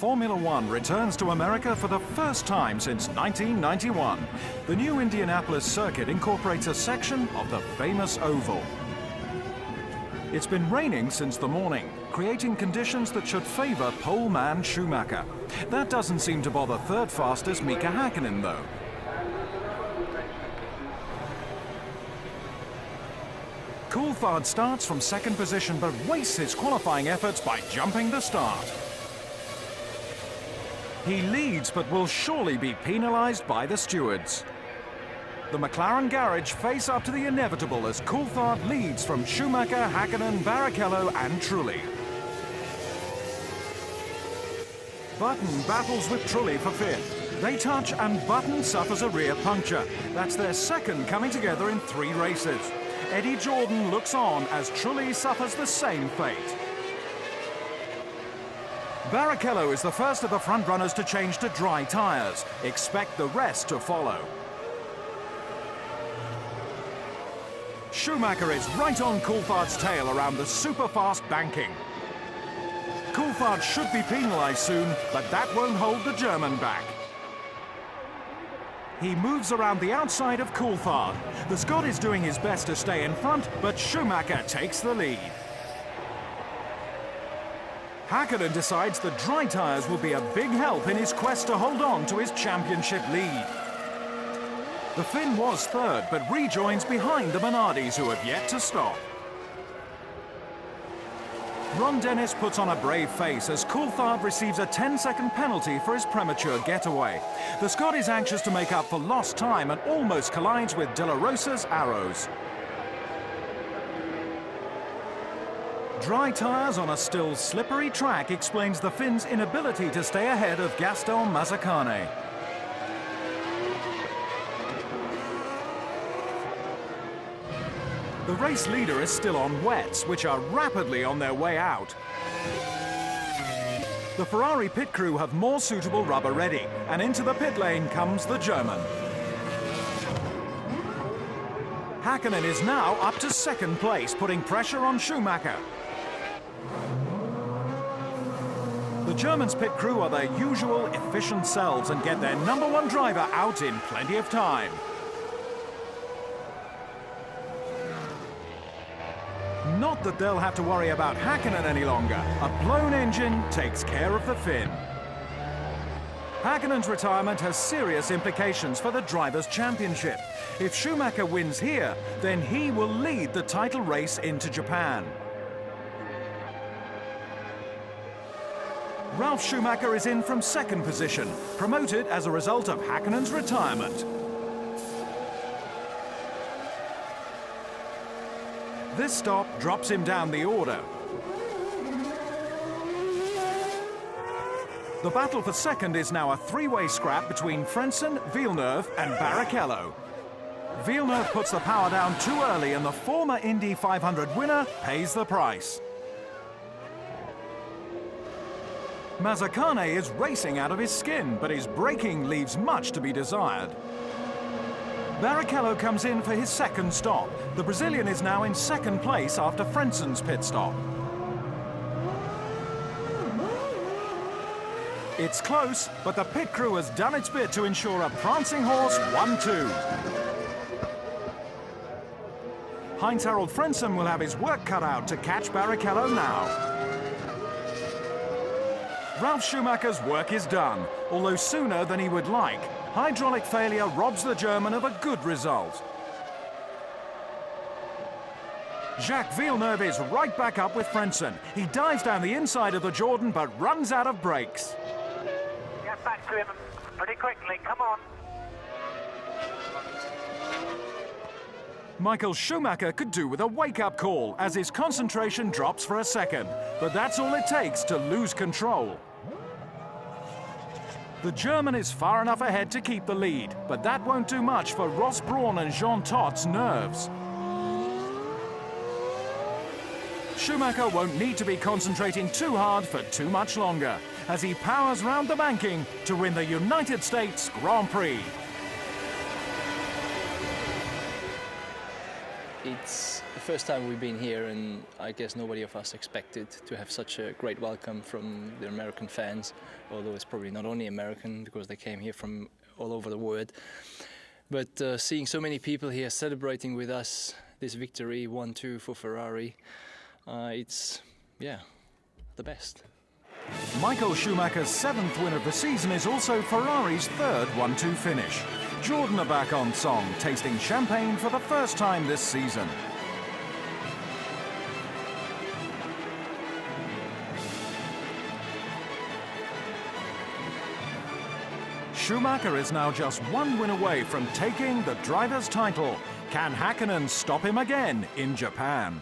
Formula One returns to America for the first time since 1991. The new Indianapolis circuit incorporates a section of the famous oval. It's been raining since the morning, creating conditions that should favor pole man Schumacher. That doesn't seem to bother third fastest Mika Häkkinen, though. Coulthard starts from second position but wastes his qualifying efforts by jumping the start. He leads but will surely be penalised by the stewards. The McLaren garage face up to the inevitable as Coulthard leads from Schumacher, Häkkinen, Barrichello and Trulli. Button battles with Trulli for fifth. They touch and Button suffers a rear puncture. That's their second coming together in 3 races. Eddie Jordan looks on as Trulli suffers the same fate. Barrichello is the first of the front runners to change to dry tyres. Expect the rest to follow. Schumacher is right on Coulthard's tail around the super-fast banking. Coulthard should be penalised soon, but that won't hold the German back. He moves around the outside of Coulthard. The Scot is doing his best to stay in front, but Schumacher takes the lead. Häkkinen decides the dry tyres will be a big help in his quest to hold on to his championship lead. The Finn was third, but rejoins behind the Minardis, who have yet to stop. Ron Dennis puts on a brave face as Coulthard receives a 10-second penalty for his premature getaway. The Scot is anxious to make up for lost time and almost collides with De La Rosa's arrows. Dry tyres on a still slippery track explains the Finn's inability to stay ahead of Gaston Mazzacane. The race leader is still on wets, which are rapidly on their way out. The Ferrari pit crew have more suitable rubber ready, and into the pit lane comes the German. Häkkinen is now up to second place, putting pressure on Schumacher. The Germans' pit crew are their usual efficient selves and get their #1 driver out in plenty of time. Not that they'll have to worry about Häkkinen any longer. A blown engine takes care of the Finn. Häkkinen's retirement has serious implications for the Drivers' Championship. If Schumacher wins here, then he will lead the title race into Japan. Ralf Schumacher is in from second position, promoted as a result of Häkkinen's retirement. This stop drops him down the order. The battle for second is now a 3-way scrap between Frentzen, Villeneuve and Barrichello. Villeneuve puts the power down too early and the former Indy 500 winner pays the price. Mazzacane is racing out of his skin, but his braking leaves much to be desired. Barrichello comes in for his second stop. The Brazilian is now in second place after Frentzen's pit stop. It's close, but the pit crew has done its bit to ensure a prancing horse 1-2. Heinz-Harald Frentzen will have his work cut out to catch Barrichello now. Ralf Schumacher's work is done, although sooner than he would like. Hydraulic failure robs the German of a good result. Jacques Villeneuve is right back up with Frentzen. He dives down the inside of the Jordan but runs out of brakes. Get back to him pretty quickly, come on. Michael Schumacher could do with a wake-up call as his concentration drops for a second. But that's all it takes to lose control. The German is far enough ahead to keep the lead, but that won't do much for Ross Brawn and Jean Tot's nerves. Schumacher won't need to be concentrating too hard for too much longer as he powers round the banking to win the United States Grand Prix. It's a first time we've been here, and I guess nobody of us expected to have such a great welcome from the American fans, although it's probably not only American because they came here from all over the world. But seeing so many people here celebrating with us this victory, 1-2 for Ferrari, it's, yeah, the best. Michael Schumacher's 7th win of the season is also Ferrari's 3rd 1-2 finish. Jordan are back on song, tasting champagne for the first time this season. Schumacher is now just 1 win away from taking the driver's title. Can Häkkinen stop him again in Japan?